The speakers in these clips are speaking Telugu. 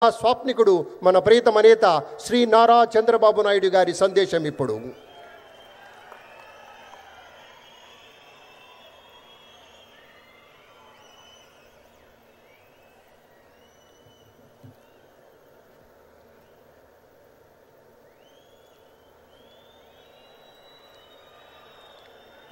స్వాప్నికుడు మన ప్రియతమ నేత శ్రీ నారా చంద్రబాబు నాయుడు గారి సందేశం ఇప్పుడు.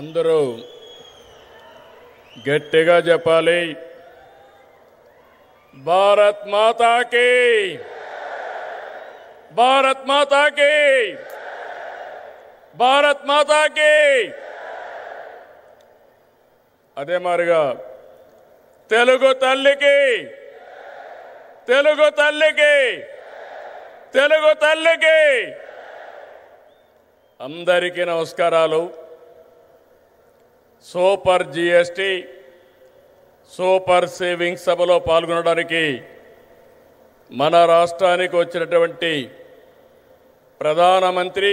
అందరూ గట్టిగా చెప్పాలి. భారత్ మాతా కీ, భారత్ మాతా కీ, భారత్ మాతా కీ. అదే మారిగా తెలుగు తల్లికి, తెలుగు తల్లికి, తెలుగు తల్లికి అందరికీ నమస్కారాలు. సూపర్ జిఎస్టీ సూపర్ సేవింగ్స్ సభలో పాల్గొనడానికి మన రాష్ట్రానికి వచ్చినటువంటి ప్రధానమంత్రి,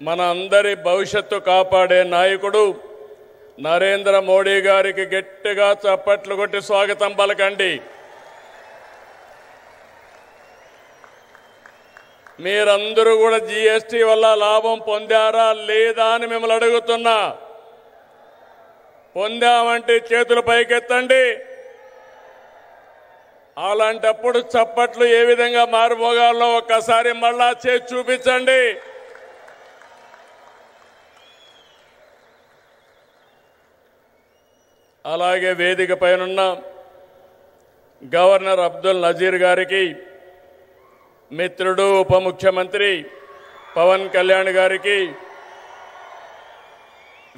మన అందరి భవిష్యత్తు కాపాడే నాయకుడు నరేంద్ర మోడీ గారికి గట్టిగా చప్పట్లు కొట్టి స్వాగతం పలకండి. మీరందరూ కూడా జిఎస్టీ వల్ల లాభం పొందారా లేదా అని మిమ్మల్ని అడుగుతున్నా. పొందామంటే చేతులు పైకెత్తండి. అలాంటప్పుడు చప్పట్లు ఏ విధంగా మారుమోగాలో ఒక్కసారి మళ్ళా చేసి చూపించండి. అలాగే వేదిక పైనున్న గవర్నర్ అబ్దుల్ నజీర్ గారికి, మిత్రుడు ఉప ముఖ్యమంత్రి పవన్ కళ్యాణ్ గారికి,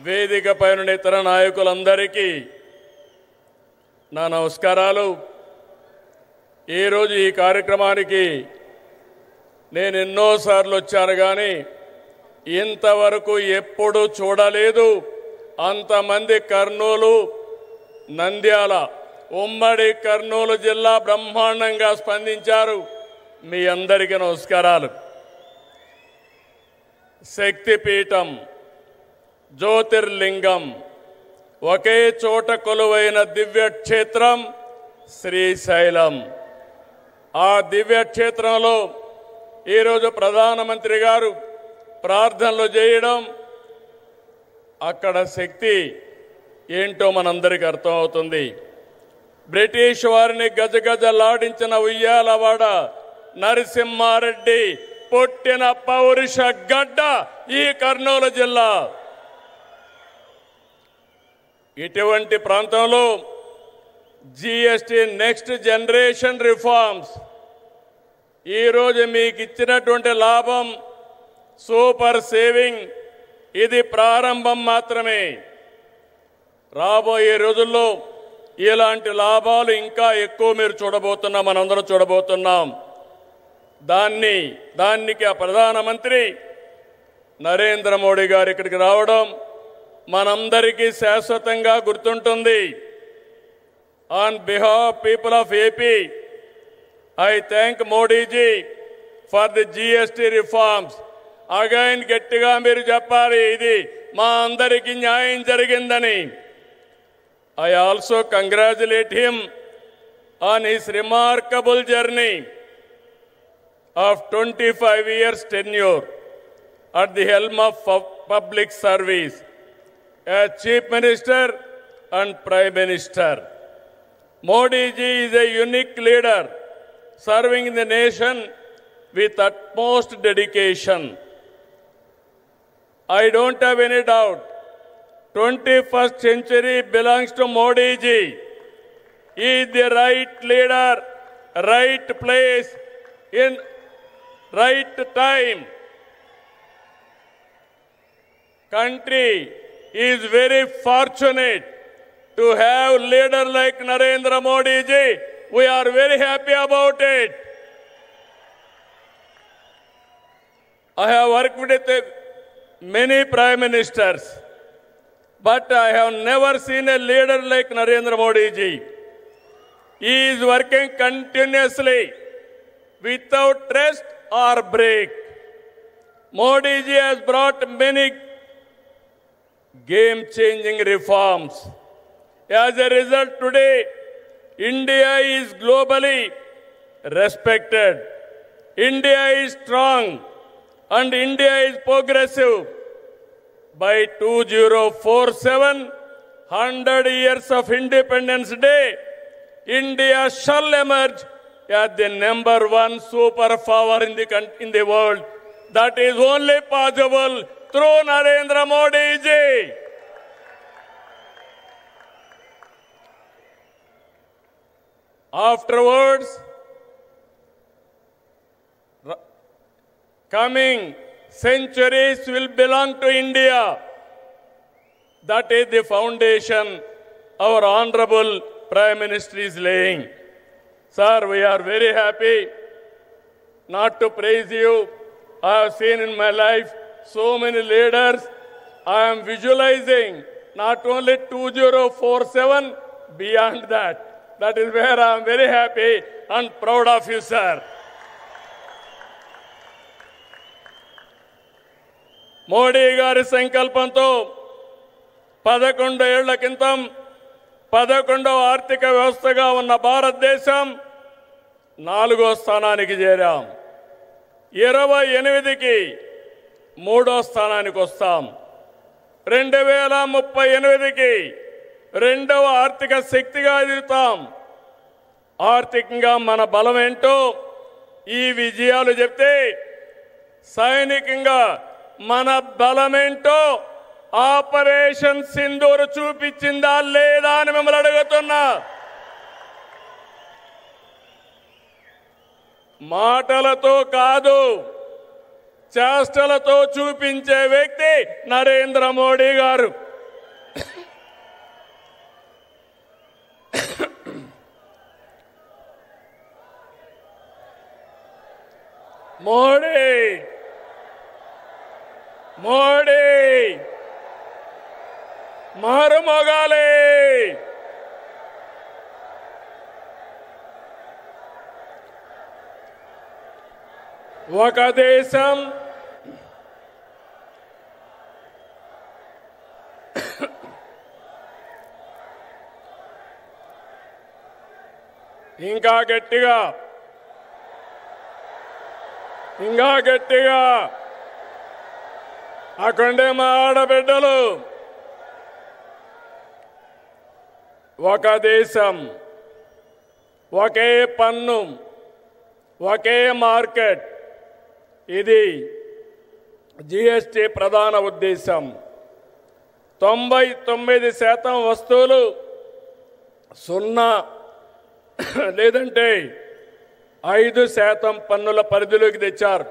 వేదిక పైన ఇతర నాయకులందరికీ నా నమస్కారాలు. ఈరోజు ఈ కార్యక్రమానికి నేను ఎన్నోసార్లు వచ్చాను, కానీ ఇంతవరకు ఎప్పుడూ చూడలేదు. అంతమంది కర్నూలు, నంద్యాల, ఉమ్మడి కర్నూలు జిల్లా బ్రహ్మాండంగా స్పందించారు. మీ అందరికీ నమస్కారాలు. శక్తిపీఠం, జ్యోతిర్లింగం, ఒకే చోట కొలువైన దివ్యక్షేత్రం శ్రీశైలం. ఆ దివ్యక్షేత్రంలో ఈరోజు ప్రధానమంత్రి గారు ప్రార్థనలు చేయడం, అక్కడ శక్తి ఏంటో మనందరికీ అర్థమవుతుంది. బ్రిటిష్ వారిని గజగజలాడించిన ఉయ్యాలవాడ నరసింహారెడ్డి పుట్టిన పౌరుష గడ్డ ఈ కర్నూలు జిల్లా. ఇటువంటి ప్రాంతంలో జిఎస్టీ నెక్స్ట్ జనరేషన్ రిఫార్మ్స్ ఈరోజు మీకు ఇచ్చినటువంటి లాభం సూపర్ సేవింగ్, ఇది ప్రారంభం మాత్రమే. రాబోయే రోజుల్లో ఇలాంటి లాభాలు ఇంకా ఎక్కువ మీరు చూడబోతున్నాం, మనందరం చూడబోతున్నాం. దానికి ఆ ప్రధానమంత్రి నరేంద్ర మోడీ గారు ఇక్కడికి రావడం మనందరికీ శాశ్వతంగా గుర్తుంటుంది. On behalf people of AP, I thank Modiji for the GST reforms. Again గట్టిగా మీరు చెప్పాలి, ఇది మా అందరికీ న్యాయం జరిగిందని. I also congratulate him on his remarkable journey of 25 years tenure at the helm of public service as Chief Minister and Prime Minister. Modi ji is a unique leader serving the nation with utmost dedication. I don't have any doubt 21st century belongs to Modi ji. He is the right leader, right place in right time. Country is very fortunate to have leader like Narendra Modi ji. We are very happy about it. I have worked with many prime ministers, but I have never seen a leader like Narendra Modi ji. He is working continuously without rest or break. Modi ji has brought many game-changing reforms. As a result, today India is globally respected. India is strong and India is progressive. By 2047, 100 years of Independence Day, India shall emerge as the #1 superpower in the world. That is only possible through Narendra Modi ji. Afterwards, coming centuries will belong to India. That is the foundation our Honorable Prime Minister is laying. Sir, we are very happy not to praise you. I have seen in my life so many leaders. I am visualizing not only 2047, beyond that. That is where I am very happy and proud of you, sir. Modi గారి సంకల్పంతో 11 ఏళ్ల క్రితం 11వ ఆర్థిక వ్యవస్థగా ఉన్న భారతదేశం 4వ స్థానానికి చేరాం. 28కి 3వ స్థానానికి వస్తాం. 2038కి 2వ ఆర్థిక శక్తిగా ఎదుగుతాం. ఆర్థికంగా మన బలం ఏంటో ఈ విజయాలు చెప్తే, సైనికంగా మన బలమేంటో ఆపరేషన్ సింధూర్ చూపించిందా లేదా అని మిమ్మల్ని అడుగుతున్నా. మాటలతో కాదు, చేష్టలతో చూపించే వ్యక్తి నరేంద్ర మోడీ గారు. మోడీ మోడీ మారుమోగాలి. ఒక దేశం ఇంకా గట్టిగా అక్కడే మా ఆడబిడ్డలు. ఒక దేశం, ఒకే పన్ను, ఒకే మార్కెట్. ఇది జిఎస్టి ప్రధాన ఉద్దేశం. 99% వస్తువులు 0 లేదంటే 5% పన్నుల పరిధిలోకి తెచ్చారు.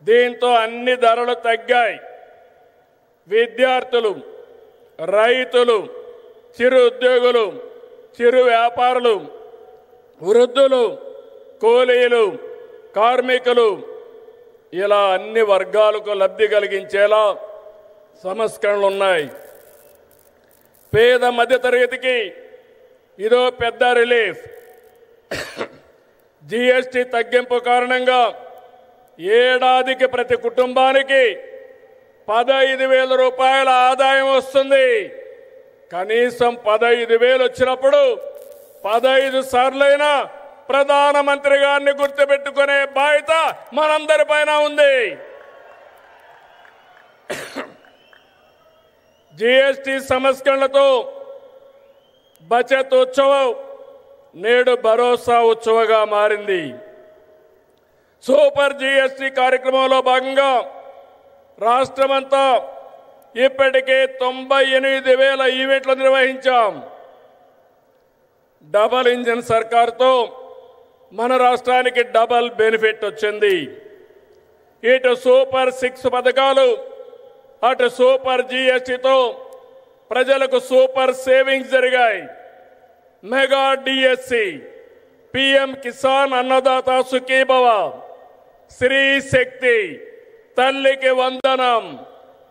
దీంతో అన్ని ధరలు తగ్గాయి. విద్యార్థులు, రైతులు, చిరు ఉద్యోగులు, చిరు వ్యాపారులు, వృద్ధులు, కూలీలు, కార్మికులు, ఇలా అన్ని వర్గాలకు లబ్ధి కలిగించేలా సంస్కరణలు ఉన్నాయి. పేద మధ్యతరగతికి ఇదో పెద్ద రిలీఫ్. జిఎస్టి తగ్గింపు కారణంగా ఏడాదికి ప్రతి కుటుంబానికి 15,000 రూపాయల ఆదాయం వస్తుంది. కనీసం 15,000 వచ్చినప్పుడు 15 సార్లైనా ప్రధానమంత్రి గారిని గుర్తుపెట్టుకునే బాధ్యత మనందరిపైన ఉంది. జిఎస్టి సంస్కరణలతో బచత్ ఉత్సవం నేడు భరోసా ఉత్సవంగా మారింది. సూపర్ జిఎస్టి కార్యక్రమంలో భాగంగా రాష్ట్రమంతా ఇప్పటికే 98,000 ఈవెంట్లు నిర్వహించాం. డబల్ ఇంజిన్ సర్కార్తో మన రాష్ట్రానికి డబల్ బెనిఫిట్ వచ్చింది. ఇటు సూపర్ 6 పథకాలు, అటు సూపర్ జిఎస్టితో ప్రజలకు సూపర్ సేవింగ్స్ జరిగాయి. Mega DSC, PM Kisan Annadata Sukhibhava, Shri శక్తి, తల్లికి వందనం,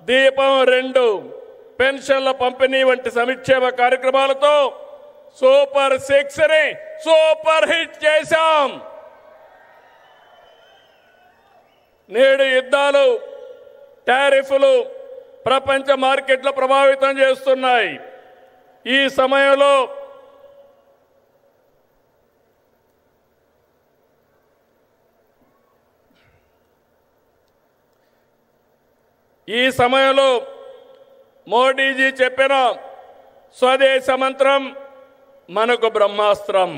దీపం 2, పెన్షన్ల పంపిణీ వంటి సంక్షేమ కార్యక్రమాలతో సూపర్ 6ని సూపర్ హిట్ చేశాం. నేడు యుద్ధాలు, టారిఫ్లు ప్రపంచ మార్కెట్లు ప్రభావితం చేస్తున్నాయి. ఈ సమయంలో ఈ సమయంలో మోడీజీ చెప్పిన స్వదేశ మంత్రం మనకు బ్రహ్మాస్త్రం.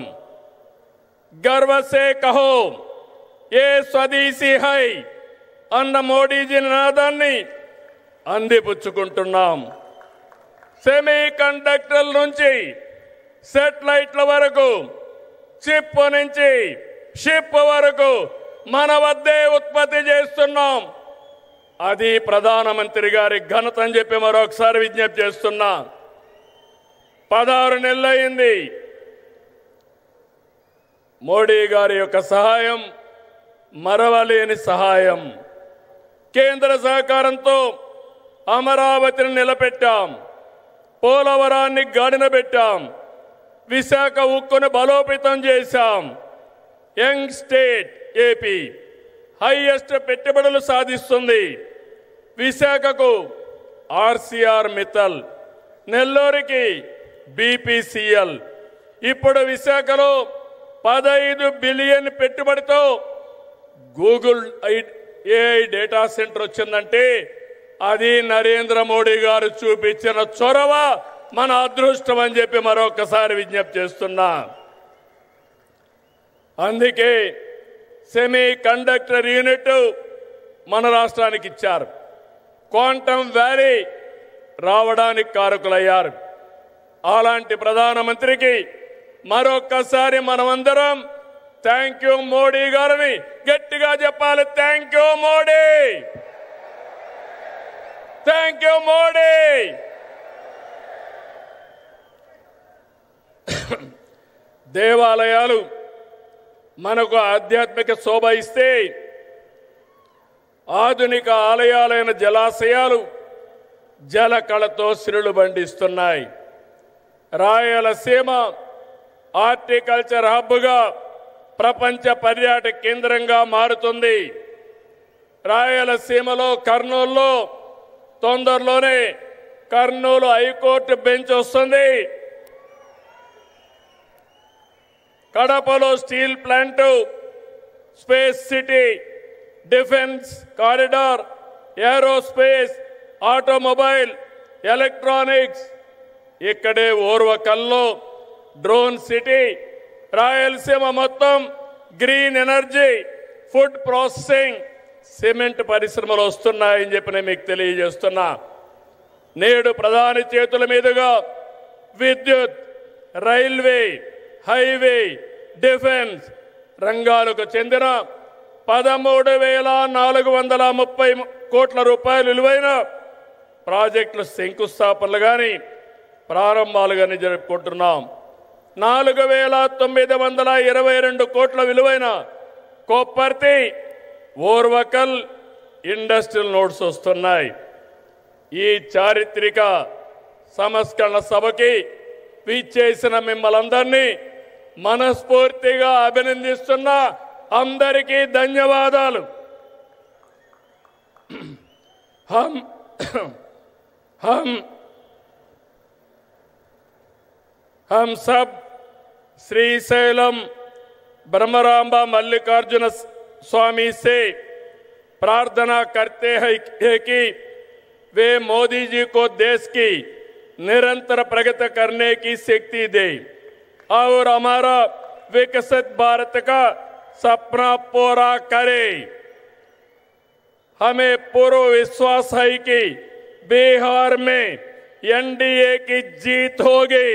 గర్వ సే కహో ఏ స్వదేశీ హై అన్న మోడీజీ నినాదాన్ని అందిపుచ్చుకుంటున్నాం. సెమీ కండక్టర్ల నుంచి సెటిలైట్ల వరకు, చిప్ నుంచి షిప్ వరకు మన వద్దే ఉత్పత్తి చేస్తున్నాం. అది ప్రధానమంత్రి గారి ఘనత అని చెప్పి మరొకసారి విజ్ఞప్తి చేస్తున్నా. 16 నెలలైంది. మోడీ గారి యొక్క సహాయం మరవలేని సహాయం. కేంద్ర సహకారంతో అమరావతిని నిలబెట్టాం, పోలవరాన్ని గాడిన పెట్టాం, విశాఖ ఉక్కును బలోపేతం చేశాం. యంగ్ స్టేట్ ఏపీ హైయెస్ట్ పెట్టుబడులు సాధిస్తుంది. విశాఖకు ఆర్సీఆర్ మిత్తల్, నెల్లూరుకి బీపీసీఎల్. ఇప్పుడు విశాఖలో 15 బిలియన్ పెట్టుబడితో గూగుల్ ఏఐ డేటా సెంటర్ వచ్చిందంటే అది నరేంద్ర మోడీ గారు చూపించిన చొరవ, మన అదృష్టం అని చెప్పి మరొకసారి విజ్ఞప్తి చేస్తున్నా. అందుకే సెమీ కండక్టర్ యూనిట్ మన రాష్ట్రానికి ఇచ్చారు. క్వాంటమ్ వ్యాలీ రావడానికి కారకులయ్యారు. అలాంటి ప్రధానమంత్రికి మరొక్కసారి మనమందరం థ్యాంక్ యూ మోడీ గారిని గట్టిగా చెప్పాలి. Thank you Modi, thank you Modi. దేవాలయాలు మనకు ఆధ్యాత్మిక శోభ ఇస్తే, ఆధునిక ఆలయాలైన జలాశయాలు జల కళతో సిరులు బండిస్తున్నాయి. రాయలసీమ హార్టికల్చర్ హబ్గా ప్రపంచ పర్యాటక కేంద్రంగా మారుతుంది. రాయలసీమలో కర్నూలులో తొందరలోనే కర్నూలు హైకోర్టు బెంచ్ వస్తుంది. కడపలో steel plant, space city, defence corridor, aerospace, automobile, electronics. ఇక్కడే ఓర్వకల్లో డ్రోన్ సిటీ. రాయలసీమ మొత్తం green energy, food processing, cement పరిశ్రమలు వస్తున్నాయని చెప్పి నేను మీకు తెలియజేస్తున్నా. నేడు ప్రధాని చేతుల మీదుగా విద్యుత్, రైల్వే, హైవే, డిఫెన్స్ రంగాలకు చెందిన 13,430 కోట్ల రూపాయలు విలువైన ప్రాజెక్టులు శంకుస్థాపనలు కానీ ప్రారంభాలు కానీ జరుపుకుంటున్నాం. 4,922 కోట్ల విలువైన కొప్పర్తి, ఓర్వకల్ ఇండస్ట్రియల్ నోడ్స్ వస్తున్నాయి. ఈ చారిత్రక సంస్కరణ సభకి విచ్చేసిన మిమ్మల్ందరినీ మనస్ఫూర్తిగా అభినందిస్తున్నా. అందరికీ ధన్యవాదాలు. हम सब श्रीशैलम ब्रह्मरांबा मल्लिकार्जुन स्वामी से प्रार्थना करते हैं कि वे मोदी जी को देश की निरंतर प्रगति करने की शक्ति दे और हमारा विकसित भारत का सपना पूरा करे. हमें पूरा विश्वास है कि बिहार में एनडीए की जीत होगी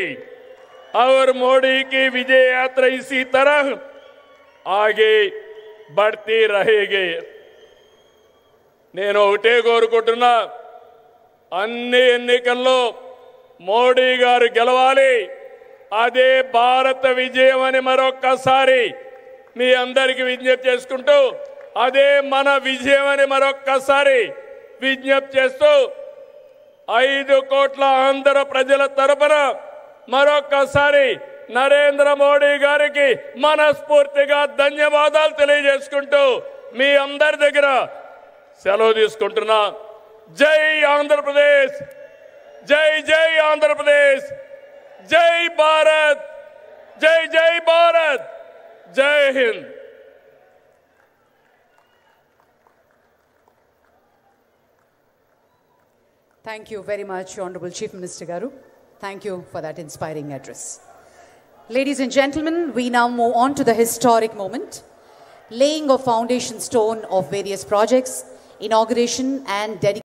और मोदी की विजय यात्रा इसी तरह आगे बढ़ती रहेगी. నేను ఒకటే కోరుకుంటున్నా, అన్ని ఎన్నికల్లో మోడీ గారు గెలవాలి. అదే భారత విజయం అని మరొక్కసారి మీ అందరికీ విజ్ఞప్తి చేసుకుంటూ, అదే మన విజయం అని మరొక్కసారి విజ్ఞప్తి చేస్తూ 5 కోట్ల ఆంధ్ర ప్రజల తరపున మరొక్కసారి నరేంద్ర మోడీ గారికి మనస్ఫూర్తిగా ధన్యవాదాలు తెలియజేసుకుంటూ మీ అందరి దగ్గర సెలవు తీసుకుంటున్నా. జై ఆంధ్రప్రదేశ్, జై జై ఆంధ్రప్రదేశ్, జై భారత్, జై జై భారత్, జై Hind. Thank you very much, Honorable Chief Minister Garu. Thank you for that inspiring address. Ladies and gentlemen, we now move on to the historic moment, laying of foundation stone of various projects, inauguration and dedication.